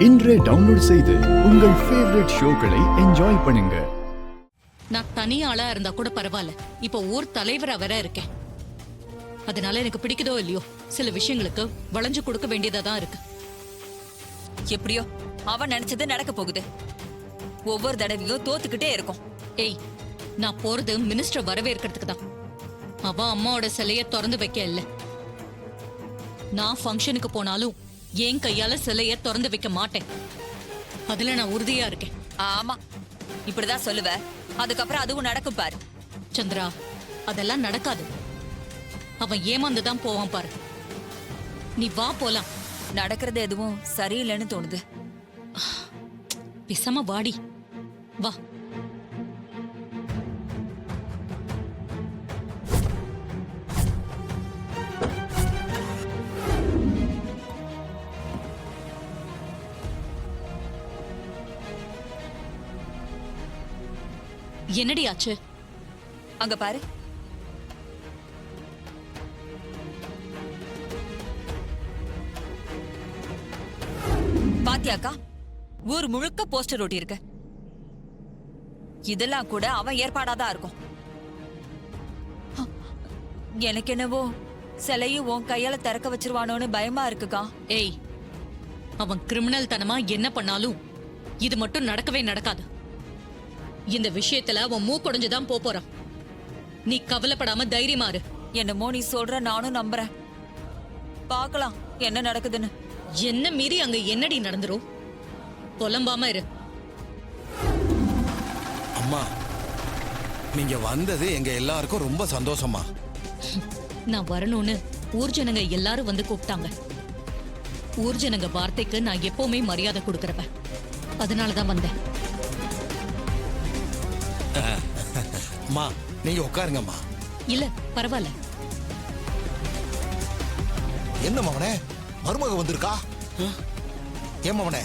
இன்றே டவுன்லோட் செய்து உங்கள் ஃபேவரட் ஷோக்களை என்ஜாய் பண்ணுங்க. நான் தனி ஆளா இருந்தா கூட பரவாயில்ல, இப்ப ஊர் தலைவரா வேற இருக்கேன். அதனால எனக்கு பிடிக்குதோ இல்லையோ சில விஷயங்களுக்கு வளைஞ்சு கொடுக்க வேண்டியதா தான் இருக்கு. எப்படியோ அவன் நினைச்சது நடக்க போகுது. ஒவ்வொரு தடவையும் தோத்துக்கிட்டே இருக்கும். ஏய், நான் போறது மினிஸ்டர் வரவேற்கிறதுக்கு தான். அவ அம்மாவோட சிலைய திறந்து வைக்க இல்ல. நான் ஃபங்க்ஷனுக்கு போனாலும் என் கையால சிலைய திறந்து வைக்க மாட்டேன். அதுல நான் உறுதியா இருக்கேன். ஆமா, இப்படிதான் சொல்லுவ. அதுக்கப்புறம் அதுவும் நடக்கும் பாரு. சந்திரா, அதெல்லாம் நடக்காது. அவன் ஏமாந்துதான் போவான் பாரு. நீ வா போலாம். நடக்கிறது எதுவும் சரியில்லைன்னு தோணுது. பேசாம வாடி, வா. என்னடி ஆச்சு? அங்க பாரு. பாத்தியாக்கா, ஊர் முழுக்க போஸ்டர் ஒட்டி இருக்கு. இதெல்லாம் கூட அவன் ஏற்பாடாதான் இருக்கும். எனக்கு என்னவோ சிலையும் உன் கையால திறக்க வச்சிருவானோன்னு பயமா இருக்குக்கா. ஏய், அவன் கிரிமினல் தனமா என்ன பண்ணாலும் இது மட்டும் நடக்கவே நடக்காது. இந்த விஷயத்துல அவன் மூக்கொடைஞ்சுதான் போறான். நீ கவலைப்படாம தைரியமா இரு. என்னமோ நீ சொல்ற, நானும் நம்புறேன். பாக்கலாம் என்ன நடக்குதுன்னு. என்ன மீறி அங்க என்னடி நடந்துரும்? புலம்பாம இரு. அம்மா, நீங்க வந்தது எங்க எல்லாருக்கும் ரொம்ப சந்தோஷமா. நான் வரணும்னு ஊர் ஜனங்க எல்லாரும் வந்து கூப்பிட்டாங்க. ஊர் ஜனங்க வார்த்தைக்கு நான் எப்பவுமே மரியாதை கொடுக்கறவ. அதனாலதான் வந்தேன். அம்மா, நீங்க உட்காருங்கம்மா. இல்ல, பரவாயில்ல. என்ன மவனே, மருமக வந்திருக்கா? ஏன் மவனே,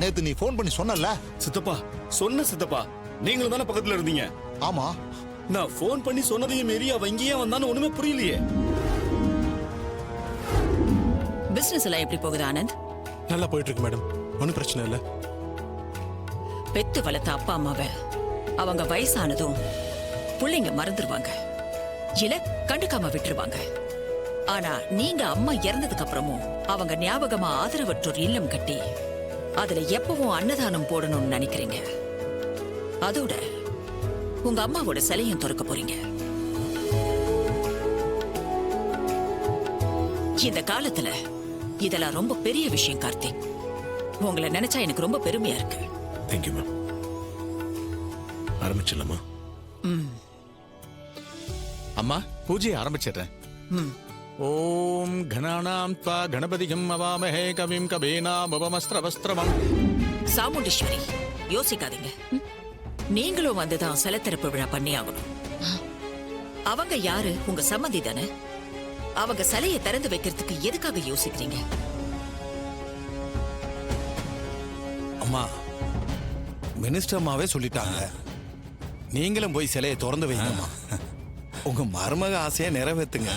நேத்து நீ போன் பண்ணி சொன்னல? சித்தப்பா சொன்ன சித்தப்பா, நீங்களும் தானே பக்கத்துல இருந்தீங்க. ஆமா, நான் போன் பண்ணி சொன்னதையும் மீறி அவ இங்கேயே வந்தான்னு ஒண்ணுமே புரியலையே. பிசினஸ் எல்லாம் எப்படி போகுது ஆனந்த்? நல்லா போயிட்டு இருக்கு மேடம், ஒன்னும் பிரச்சனை இல்ல. பெத்து வளர்த்த அப்பா அம்மாவை அவங்க வயசானதும் பிள்ளைங்க மறந்துடுவாங்க, இல்ல கண்டுக்காம விட்டுருவாங்க. ஆனா நீங்க அம்மா இறந்ததுக்கு அப்புறமும் அவங்க ஞாபகமா ஆதரவற்றோர் இல்லம் கட்டி அதுல எப்பவும் அன்னதானம் போடணும்னு நினைக்கிறீங்க. அதோட உங்க அம்மாவோட சிலையும் திறக்க போறீங்க. இந்த காலத்துல இதெல்லாம் ரொம்ப பெரிய விஷயம் கார்த்திக். உங்களை நினைச்சா எனக்கு ரொம்ப பெருமையா இருக்கு. Thank you ma'am. ஆரம்பிச்சிடலாமா? அம்மா, பூஜையை ஆரம்பிச்சிடுறேன். ஓம் கணானாம் த்வா கணபதிகம் அவாமஹே கவிம் கபீனாம் உபமஸ்திரவஸ்திரமம். சாமுண்டீஸ்வரி, யோசிக்காதீங்க. நீங்களும் வந்துதான் சிலை திறப்பு விழா பண்ணி ஆகணும். அவங்க யாரு? உங்க சம்மந்தி தானே. அவங்க சிலையை திறந்து வைக்கிறதுக்கு எதுக்காக யோசிக்கிறீங்க? அம்மா, மினிஸ்டர் அம்மாவே சொல்லிட்டாங்க, நீங்களும் போய் சிலையை திறந்து வைங்கம்மா. உங்க மருமக ஆசையை நிறைவேற்றுங்க.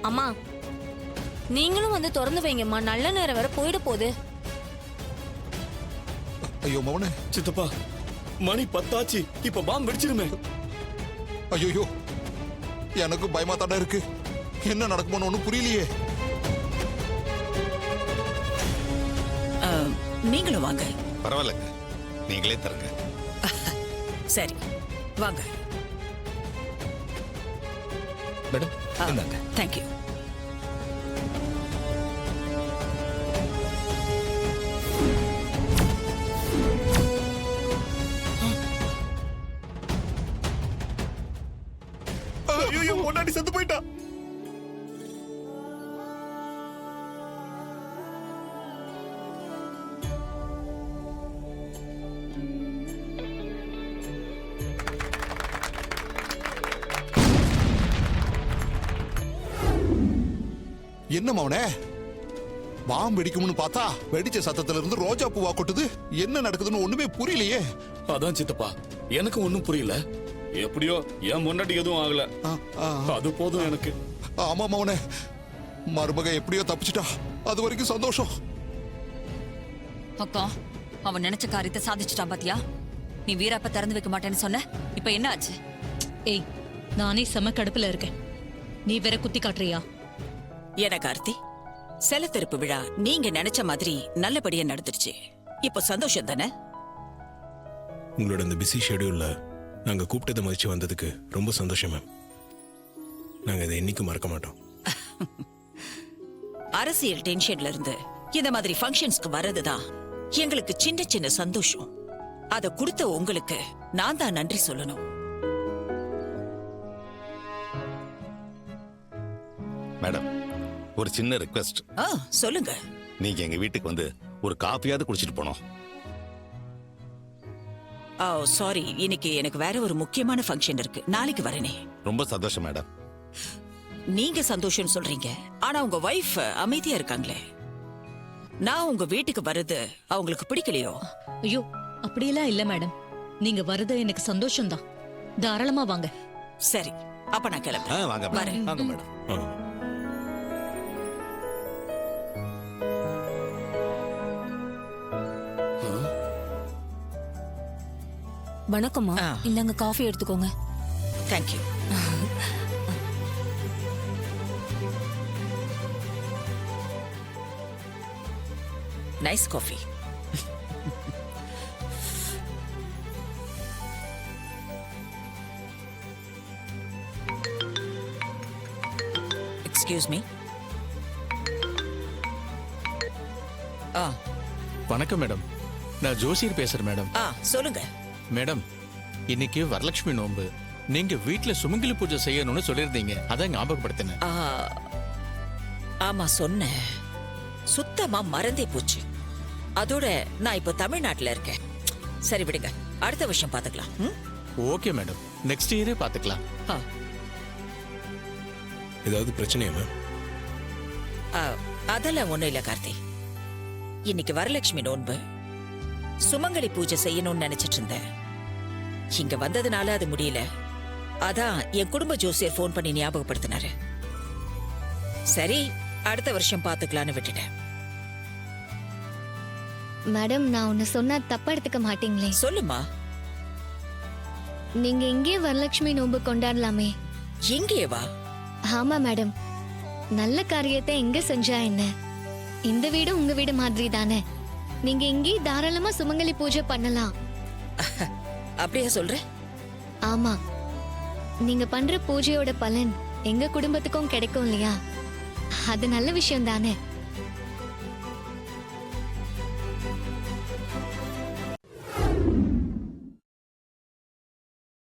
அம்மா, நீங்களும் வந்து திறந்து வைங்கம்மா. நல்ல நேரம் வர போயிட போகுது. ஐயோ மவனே, சித்தப்பா, மணி 10 ஆச்சு. இப்ப பாம்பு வெடிச்சிருமே. ஐயோ, எனக்கு பயமா தானே இருக்கு. என்ன நடக்குமோன்னு ஒண்ணும் புரியலையே. நீங்களும் வாங்க. பரவாயில்லங்க, நீங்களே தருங்க. சரி, வாங்க. Madam, thank you. ஐயோ, முன்னாடி செத்து போயிட்டா. என்ன மவனே, பாம்பு வெடிக்கும்னு பார்த்தா வெடிச்ச சத்தத்துல இருந்து ரோஜா பூவா கொட்டுது. என்ன நடக்குதுன்னு ஒண்ணுமே புரியலையே. அதான் சித்தப்பா, எனக்கு ஒண்ணும் புரியல. எப்படியோ என் முன்னாடி எதுவும் ஆகல, ஆ, ஆ, அது போதும் எனக்கு. ஆமா மவனே, மருமக எப்படியோ தப்பிச்சிட்டா, அது வரைக்கும் சந்தோஷம். அக்கா அவன் நினைச்ச காரியத்தை சாதிச்சுட்டான் பாத்தியா? நீ வீரப்ப திறந்து வைக்க மாட்டேன்னு சொன்ன, இப்ப என்ன ஆச்சு? ஏய், நானே செம கடுப்புல இருக்கேன். நீ வேற குத்தி காட்டுறியா? என கார்த்தி, செல திறப்பு விழா நீங்க நினைச்ச மாதிரி நல்லபடியா நடந்துருச்சு. இப்போ சந்தோஷம் தானே? உங்களோட இந்த பிஸி ஷெடியூல்ல நாங்க கூப்பிட்டதை மதிச்சு வந்ததுக்கு ரொம்ப சந்தோஷம் மேம். நாங்க இதை என்னைக்கும் மறக்க மாட்டோம். அரசியல் டென்ஷன்ல இருந்து இந்த மாதிரி ஃபங்க்ஷன்ஸ்க்கு வர்றதுதான் எங்களுக்கு சின்ன சின்ன சந்தோஷம். அத கொடுத்த உங்களுக்கு நான் தான் நன்றி சொல்லணும். மேடம், ஒரு சின்ன ரிக்வெஸ்ட். சொல்லுங்க. நீங்க எங்க வீட்டுக்கு வந்து ஒரு காஃபியாவது குடிச்சிட்டு போனோம். சாரி, இன்னைக்கு எனக்கு வேற ஒரு முக்கியமான ஃபங்க்ஷன் இருக்கு. நாளைக்கு வரேனே. ரொம்ப சந்தோஷம் மேடம். நீங்க சந்தோஷம் சொல்றீங்க, ஆனா உங்க வைஃப் அமைதியா இருக்காங்களே. நான் உங்க வீட்டுக்கு வர்றது அவங்களுக்கு பிடிக்கலையோ? ஐயோ, அப்படியெல்லாம் இல்ல மேடம். நீங்க வர்றது எனக்கு சந்தோஷம்தான். தாராளமா வாங்க. சரி, அப்ப நான் கிளம்புறேன். வாங்க வரேன். வாங்க மேடம். ஆ. வணக்கம்மா, ஆ. இந்தாங்க காஃபி எடுத்துக்கோங்க. Thank you. Nice coffee. Excuse me. வணக்கம் மேடம், நான் ஜோசியர் பேசுறேன் மேடம். சொல்லுங்க. மேடம், இன்னைக்கு வரலட்சுமி நோன்பு. நீங்க வீட்ல சுமங்கலி பூஜை செய்யணும்னு சொல்லியிருந்தீங்க, அதான் ஞாபகப்படுத்தினேன். ஆமா சொன்னேன், சுத்தமா மறந்தே போச்சு. அதோட நான் இப்ப தமிழ்நாட்டுல இருக்கேன். சரி விடுங்க, அடுத்த வருஷம் பாத்துக்கலாம். ஓகே மேடம், நெக்ஸ்ட் இயரே பாத்துக்கலாம். ஏதாவது பிரச்சனையா மேம்? அதெல்லாம் ஒண்ணும் இல்ல கார்த்தி. இன்னைக்கு வரலட்சுமி நோன்பு, சுமங்கலி பூஜை செய்யணும்னு நினைச்சிட்டு இருந்தேன். இங்க வந்ததுனால அது முடியல. அதான் என் குடும்ப ஜோசியர் போன் பண்ணி ஞாபகப்படுத்தினாரு. சரி, அடுத்த வருஷம் பாத்துக்கலான்னு விட்டுட்டேன். மேடம், நான் ஒன்னு சொன்னா தப்பா எடுத்துக்க மாட்டீங்களே? சொல்லுமா. நீங்க இங்கே வரலட்சுமி நோன்பு கொண்டாடலாமே. எங்கே வா? ஆமா மேடம், நல்ல காரியத்தை எங்க செஞ்சா என்ன? இந்த வீடு உங்க வீடு மாதிரி தானே. நீங்க இங்கே தாராளமா சுமங்கலி பூஜை பண்ணலாம். அப்படியா சொல்ற? ஆமா, நீங்க பண்ற பூஜையோட பலன் எங்க குடும்பத்துக்கும் கிடைக்கும் இல்லையா? அது நல்ல விஷயம் தானே.